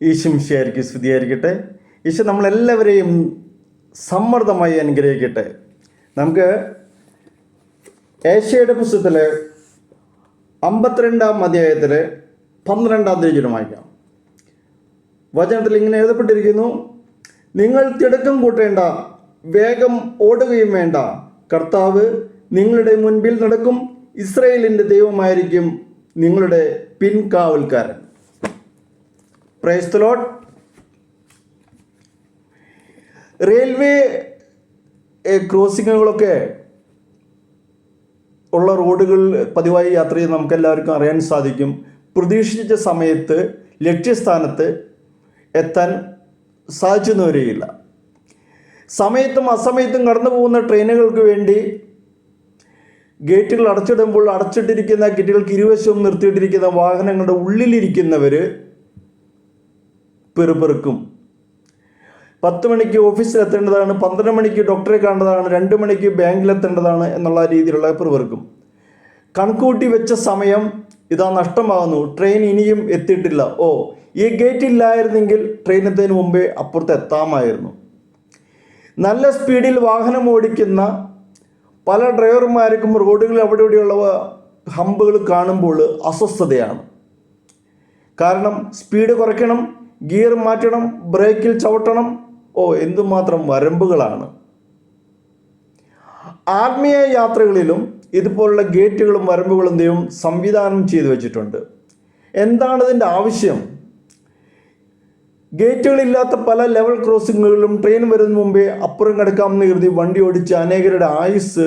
ഈശോമിശിഹായ്ക്ക് സ്തുതിയായിരിക്കട്ടെ. ഈശോ നമ്മളെല്ലാവരെയും സമ്മർദ്ദമായി അനുഗ്രഹിക്കട്ടെ. നമുക്ക് ഏശയ്യായുടെ പുസ്തകത്തിൽ 52-ാം അധ്യായത്തിൽ 12-ാം തിരുവചനം വായിക്കാം. വചനത്തിൽ ഇങ്ങനെ എഴുതപ്പെട്ടിരിക്കുന്നു: നിങ്ങൾ തിടുക്കം കൂട്ടേണ്ട, വേഗം ഓടുകയും വേണ്ട. കർത്താവ് നിങ്ങളുടെ മുൻപിൽ നടക്കും. ഇസ്രായേലിൻ്റെ ദൈവമായിരിക്കും നിങ്ങളുടെ പിൻകാവൽക്കാരൻ. Praise the lord. റെയിൽവേ ക്രോസിങ്ങുകളൊക്കെ ഉള്ള റോഡുകൾ പതിവായി യാത്ര ചെയ്ത് നമുക്കെല്ലാവർക്കും അറിയാൻ സാധിക്കും. പ്രതീക്ഷിച്ച സമയത്ത് ലക്ഷ്യസ്ഥാനത്ത് എത്താൻ സാധിച്ചെന്ന് വരികയില്ല. സമയത്തും അസമയത്തും കടന്നു പോകുന്ന ട്രെയിനുകൾക്ക് വേണ്ടി ഗേറ്റുകൾ അടച്ചിടുമ്പോൾ അടച്ചിട്ടിരിക്കുന്ന ഗേറ്റുകൾക്ക് ഇരുവശവും നിർത്തിയിട്ടിരിക്കുന്ന വാഹനങ്ങളുടെ ഉള്ളിലിരിക്കുന്നവർ പെറുപെറുക്കും. 10 മണിക്ക് ഓഫീസിലെത്തേണ്ടതാണ്, 12 മണിക്ക് ഡോക്ടറെ കാണേണ്ടതാണ്, 2 മണിക്ക് ബാങ്കിലെത്തേണ്ടതാണ് എന്നുള്ള രീതിയിലുള്ള പെറുപെറുക്കും. കണക്കൂട്ടി വെച്ച സമയം ഇതാ നഷ്ടമാകുന്നു. ട്രെയിൻ ഇനിയും എത്തിയിട്ടില്ല. ഈ ഗേറ്റ് ഇല്ലായിരുന്നെങ്കിൽ ട്രെയിൻ എത്തുന്നതിന് മുമ്പേ അപ്പുറത്ത് എത്താമായിരുന്നു. നല്ല സ്പീഡിൽ വാഹനം ഓടിക്കുന്ന പല ഡ്രൈവർമാർക്കും റോഡുകളിൽ അവിടെ ഇവിടെയുള്ള ഹമ്പുകൾ കാണുമ്പോൾ അസ്വസ്ഥതയാണ്. കാരണം സ്പീഡ് കുറയ്ക്കണം, ഗിയർ മാറ്റണം, ബ്രേക്കിൽ ചവിട്ടണം. എന്തുമാത്രം വരമ്പുകളാണ്. ആത്മീയ യാത്രകളിലും ഇതുപോലുള്ള ഗേറ്റുകളും വരമ്പുകളും ദൈവം സംവിധാനം ചെയ്തു വെച്ചിട്ടുണ്ട്. എന്താണ് ഇതിൻ്റെ ആവശ്യം? ഗേറ്റുകളില്ലാത്ത പല ലെവൽ ക്രോസിങ്ങുകളിലും ട്രെയിൻ വരുന്നതിന് മുമ്പേ അപ്പുറം കിടക്കാമെന്ന് കരുതി വണ്ടി ഓടിച്ച് അനേകരുടെ ആയുസ്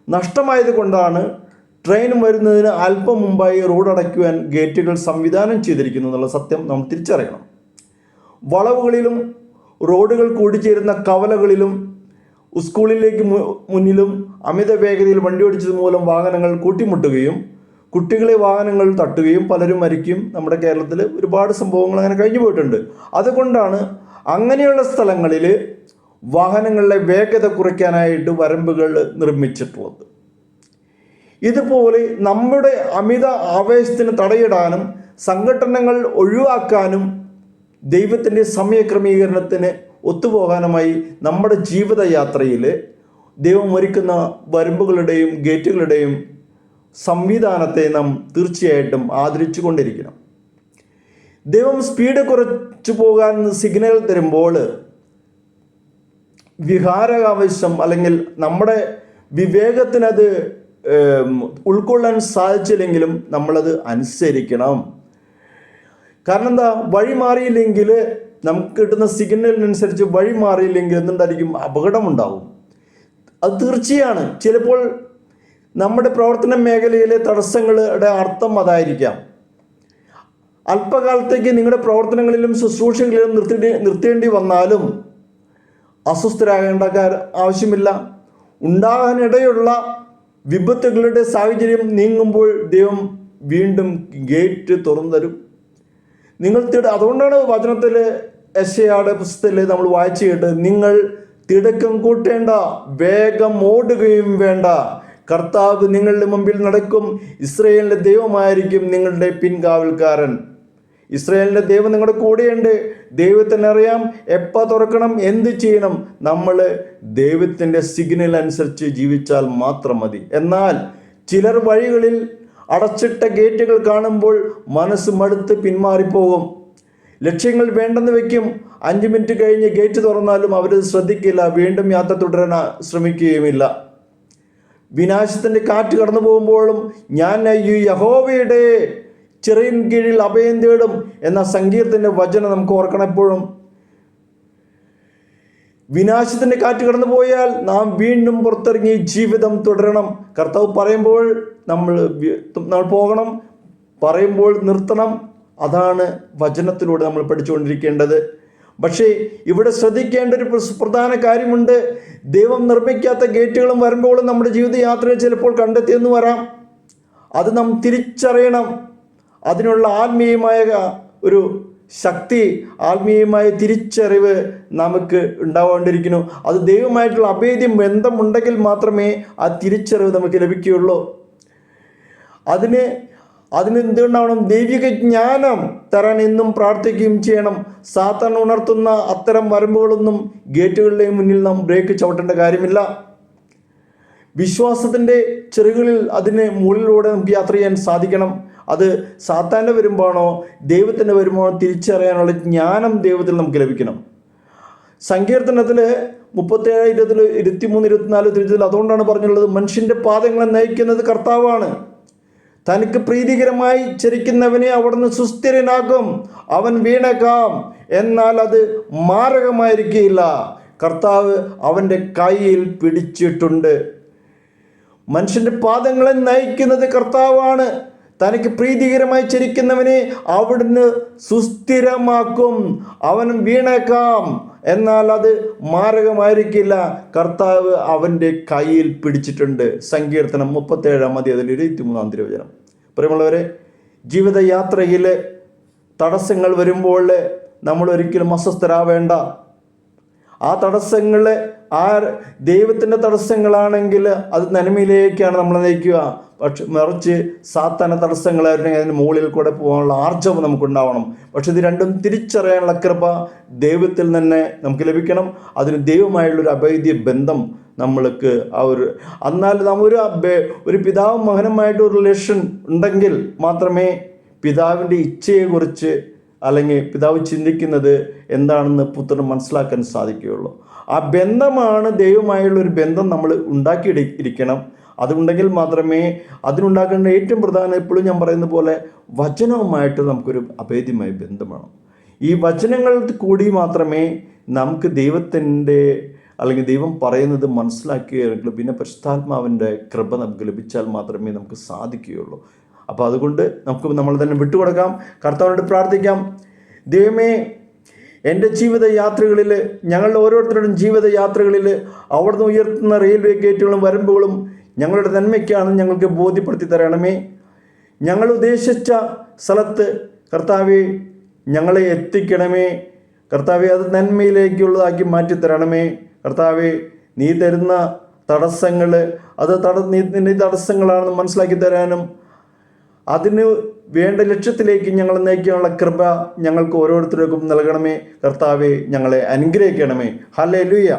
നഷ്ടമായത് കൊണ്ടാണ് ട്രെയിൻ വരുന്നതിന് അല്പം മുമ്പായി റോഡ് അടയ്ക്കുവാൻ ഗേറ്റുകൾ സംവിധാനം ചെയ്തിരിക്കുന്നു എന്നുള്ള സത്യം നാം തിരിച്ചറിയണം. വളവുകളിലും റോഡുകൾ കൂടിച്ചേരുന്ന കവലകളിലും സ്കൂളിലേക്ക് മുന്നിലും അമിത വേഗതയിൽ വണ്ടി ഓടിച്ചത് മൂലം വാഹനങ്ങൾ കൂട്ടിമുട്ടുകയും കുട്ടികളെ വാഹനങ്ങൾ തട്ടുകയും പലരും മരിക്കും. നമ്മുടെ കേരളത്തിൽ ഒരുപാട് സംഭവങ്ങൾ അങ്ങനെ കഴിഞ്ഞു പോയിട്ടുണ്ട്. അതുകൊണ്ടാണ് അങ്ങനെയുള്ള സ്ഥലങ്ങളിൽ വാഹനങ്ങളുടെ വേഗത കുറയ്ക്കാനായിട്ട് വരമ്പുകൾ നിർമ്മിച്ചിട്ടുള്ളത്. ഇതുപോലെ നമ്മുടെ അമിത ആവേശത്തിന് തടയിടാനും സംഘട്ടനങ്ങൾ ഒഴിവാക്കാനും ദൈവത്തിൻ്റെ സമയക്രമീകരണത്തിന് ഒത്തുപോകാനുമായി നമ്മുടെ ജീവിതയാത്രയിൽ ദൈവം ഒരുക്കുന്ന വരമ്പുകളുടെയും ഗേറ്റുകളുടെയും സംവിധാനത്തെ നാം തീർച്ചയായിട്ടും ആദരിച്ചു കൊണ്ടിരിക്കണം. ദൈവം സ്പീഡ് കുറച്ചു പോകാൻ സിഗ്നൽ തരുമ്പോൾ വിഹാരാവശ്യം അല്ലെങ്കിൽ നമ്മുടെ വിവേകത്തിനത് ഉൾക്കൊള്ളാൻ സാധിച്ചില്ലെങ്കിലും നമ്മളത് അനുസരിക്കണം. കാരണം എന്താ? വഴി മാറിയില്ലെങ്കിൽ, നമുക്ക് കിട്ടുന്ന സിഗ്നലിനനുസരിച്ച് വഴി മാറിയില്ലെങ്കിൽ എന്തുണ്ടായിരിക്കും? അപകടമുണ്ടാവും. അത് തീർച്ചയാണ്. ചിലപ്പോൾ നമ്മുടെ പ്രവർത്തന മേഖലയിലെ തടസ്സങ്ങളുടെ അർത്ഥം അതായിരിക്കാം. അല്പകാലത്തേക്ക് നിങ്ങളുടെ പ്രവർത്തനങ്ങളിലും ശുശ്രൂഷകളിലും നിർത്തേണ്ടി വന്നാലും അസ്വസ്ഥരാകേണ്ട ആവശ്യമില്ല. ഉണ്ടാകാനിടയുള്ള വിപത്തുകളുടെ സാഹചര്യം നീങ്ങുമ്പോൾ ദൈവം വീണ്ടും ഗേറ്റ് തുറന്നു തരും. അതുകൊണ്ടാണ് വചനത്തിൽ ഏശയ്യായുടെ പുസ്തകത്തിൽ നമ്മൾ വായിച്ചു കേട്ട്, നിങ്ങൾ തിടുക്കം കൂട്ടേണ്ട, വേഗം ഓടുകയും വേണ്ട. കർത്താവ് നിങ്ങളുടെ മുമ്പിൽ നടക്കും. ഇസ്രായേലിൻ്റെ ദൈവമായിരിക്കും നിങ്ങളുടെ പിൻകാവൽക്കാരൻ. ഇസ്രായേലിൻ്റെ ദൈവം നിങ്ങളുടെ കൂടെയുണ്ട്. ദൈവത്തിന് അറിയാം എപ്പോൾ തുറക്കണം, എന്ത് ചെയ്യണം. നമ്മൾ ദൈവത്തിൻ്റെ സിഗ്നൽ അനുസരിച്ച് ജീവിച്ചാൽ മാത്രം മതി. എന്നാൽ ചിലർ വഴികളിൽ അടച്ചിട്ട ഗേറ്റുകൾ കാണുമ്പോൾ മനസ്സ് മടുത്ത് പിന്മാറിപ്പോകും. ലക്ഷ്യങ്ങൾ വേണ്ടെന്ന് വയ്ക്കും. 5 മിനിറ്റ് കഴിഞ്ഞ് ഗേറ്റ് തുറന്നാലും അവരത് ശ്രദ്ധിക്കില്ല. വീണ്ടും യാത്ര തുടരാൻ ശ്രമിക്കുകയുമില്ല. വിനാശത്തിൻ്റെ കാറ്റ് കടന്നു പോകുമ്പോഴും ഞാൻ യഹോവയുടെ ചിറയിൻ കീഴിൽ അഭയം തേടും എന്ന സങ്കീർത്തൻ്റെ വചനം നമുക്ക് ഓർക്കണം. എപ്പോഴും വിനാശത്തിൻ്റെ കാറ്റ് കടന്നു പോയാൽ നാം വീണ്ടും പുറത്തിറങ്ങി ജീവിതം തുടരണം. കർത്താവ് പറയുമ്പോൾ നമ്മൾ പോകണം, പറയുമ്പോൾ നിർത്തണം. അതാണ് വചനത്തിലൂടെ നമ്മൾ പഠിച്ചുകൊണ്ടിരിക്കേണ്ടത്. പക്ഷേ ഇവിടെ ശ്രദ്ധിക്കേണ്ട ഒരു പ്രധാന കാര്യമുണ്ട്. ദൈവം നിർമ്മിക്കാത്ത ഗേറ്റുകളും വരമ്പുകളും നമ്മുടെ ജീവിതയാത്രയിൽ ചിലപ്പോൾ കണ്ടെത്തിയെന്ന് വരാം. അത് നാം തിരിച്ചറിയണം. അതിനുള്ള ആത്മീയമായ ഒരു ശക്തി, ആത്മീയമായ തിരിച്ചറിവ് നമുക്ക് ഉണ്ടാവേണ്ടിയിരിക്കുന്നു. അത് ദൈവമായിട്ടുള്ള അഭേദ്യം ബന്ധമുണ്ടെങ്കിൽ മാത്രമേ ആ തിരിച്ചറിവ് നമുക്ക് ലഭിക്കുകയുള്ളൂ. അതിന് അതിനെന്തുകൊണ്ടാവണം? ദൈവിക ജ്ഞാനം തരാൻ എന്നും പ്രാർത്ഥിക്കുകയും ചെയ്യണം. സാത്താൻ ഉണർത്തുന്ന അത്തരം വരമ്പുകളൊന്നും ഗേറ്റുകളുടെ മുന്നിൽ നാം ബ്രേക്ക് ചവിട്ടേണ്ട കാര്യമില്ല. വിശ്വാസത്തിൻ്റെ ചെറുകളിൽ അതിന് മുകളിലൂടെ നമുക്ക് യാത്ര ചെയ്യാൻ സാധിക്കണം. അത് സാത്താൻ്റെ വരുമ്പോഴാണോ ദൈവത്തിൻ്റെ വരുമ്പോഴാണോ തിരിച്ചറിയാനുള്ള ജ്ഞാനം ദൈവത്തിൽ നമുക്ക് ലഭിക്കണം. സങ്കീർത്തനത്തിൽ 37, 23, 24 തിരിച്ചതിൽ അതുകൊണ്ടാണ് പറഞ്ഞുള്ളത്, മനുഷ്യൻ്റെ പാദങ്ങളെ നയിക്കുന്നത് കർത്താവാണ്. തനിക്ക് പ്രീതികരമായി ചരിക്കുന്നവനെ അവിടുന്ന് സുസ്ഥിരനാക്കും. അവൻ വീണേക്കാം, എന്നാൽ അത് മാരകമായിരിക്കില്ല. കർത്താവ് അവൻ്റെ കയ്യിൽ പിടിച്ചിട്ടുണ്ട്. മനുഷ്യൻ്റെ പാദങ്ങളെ നയിക്കുന്നത് കർത്താവാണ്. തനിക്ക് പ്രീതികരമായി ചരിക്കുന്നവനെ അവിടുന്ന് സുസ്ഥിരമാക്കും. അവൻ വീണേക്കാം, എന്നാൽ അത് മാരകമായിരിക്കില്ല. കർത്താവ് അവൻ്റെ കയ്യിൽ പിടിച്ചിട്ടുണ്ട്. സങ്കീർത്തനം 37 23 പ്രിയമുള്ളവരെ, ജീവിതയാത്രയിൽ തടസ്സങ്ങൾ വരുമ്പോൾ നമ്മൾ ഒരിക്കലും അസ്വസ്ഥരാവേണ്ട. ആ തടസ്സങ്ങൾ ദൈവത്തിൻ്റെ തടസ്സങ്ങളാണെങ്കിൽ അത് നന്മയിലേക്കാണ് നമ്മളെ നയിക്കുക. പക്ഷെ മറിച്ച് സാത്താന തടസ്സങ്ങളായിരുന്നെങ്കിൽ അതിന് മുകളിൽ കൂടെ പോകാനുള്ള ആർജവം നമുക്കുണ്ടാവണം. പക്ഷെ ഇത് രണ്ടും തിരിച്ചറിയാനുള്ള കൃപ ദൈവത്തിൽ തന്നെ നമുക്ക് ലഭിക്കണം. അതിന് ദൈവമായുള്ളൊരു അഭേദ്യ ബന്ധം നമ്മൾക്ക് എന്നാൽ നാം ഒരു പിതാവും മകനുമായിട്ട് ഒരു റിലേഷൻ ഉണ്ടെങ്കിൽ മാത്രമേ പിതാവിൻ്റെ ഇച്ഛയെക്കുറിച്ച് അല്ലെങ്കിൽ പിതാവ് ചിന്തിക്കുന്നത് എന്താണെന്ന് പുത്രന് മനസ്സിലാക്കാൻ സാധിക്കുകയുള്ളൂ. ആ ബന്ധമാണ് ദൈവമായുള്ളൊരു ബന്ധം നമ്മൾ ഉണ്ടാക്കിയിരിക്കണം. അതുണ്ടെങ്കിൽ മാത്രമേ അതിനുണ്ടാക്കേണ്ട ഏറ്റവും പ്രധാനം, എപ്പോഴും ഞാൻ പറയുന്ന പോലെ, വചനവുമായിട്ട് നമുക്കൊരു അഭേദ്യമായ ബന്ധം വേണം. ഈ വചനങ്ങൾ കൂടി മാത്രമേ നമുക്ക് ദൈവത്തിൻ്റെ അല്ലെങ്കിൽ ദൈവം പറയുന്നത് മനസ്സിലാക്കുകയുള്ളൂ. പിന്നെ പരിശുദ്ധാത്മാവിൻ്റെ കൃപ നമുക്ക് ലഭിച്ചാൽ മാത്രമേ നമുക്ക് സാധിക്കുകയുള്ളൂ. അപ്പോൾ അതുകൊണ്ട് നമുക്ക് നമ്മൾ തന്നെ വിട്ടുകൊടുക്കാം, കർത്താവിനോട് പ്രാർത്ഥിക്കാം. ദൈവമേ, എൻ്റെ ജീവിതയാത്രകളിൽ, ഞങ്ങളുടെ ഓരോരുത്തരുടെയും ജീവിതയാത്രകളിൽ അവിടുന്ന് ഉയർത്തുന്ന റെയിൽവേ ഗേറ്റുകളും വരമ്പുകളും ഞങ്ങളുടെ നന്മയ്ക്കാണെന്ന് ഞങ്ങൾക്ക് ബോധ്യപ്പെടുത്തി തരണമേ. ഞങ്ങൾ ഉദ്ദേശിച്ച സ്ഥലത്ത് കർത്താവെ ഞങ്ങളെ എത്തിക്കണമേ. കർത്താവെ, അത് നന്മയിലേക്കുള്ളതാക്കി മാറ്റിത്തരണമേ. കർത്താവെ, നീ തരുന്ന തടസ്സങ്ങൾ അത് നിന്റെ തടസ്സങ്ങളാണെന്ന് മനസ്സിലാക്കി തരാനും അതിന് വേണ്ട ലക്ഷ്യത്തിലേക്ക് ഞങ്ങളെ നയിക്കാനുള്ള കൃപ ഞങ്ങൾക്ക് ഓരോരുത്തർക്കും നൽകണമേ. കർത്താവെ, ഞങ്ങളെ അനുഗ്രഹിക്കണമേ. ഹല്ലേലൂയ.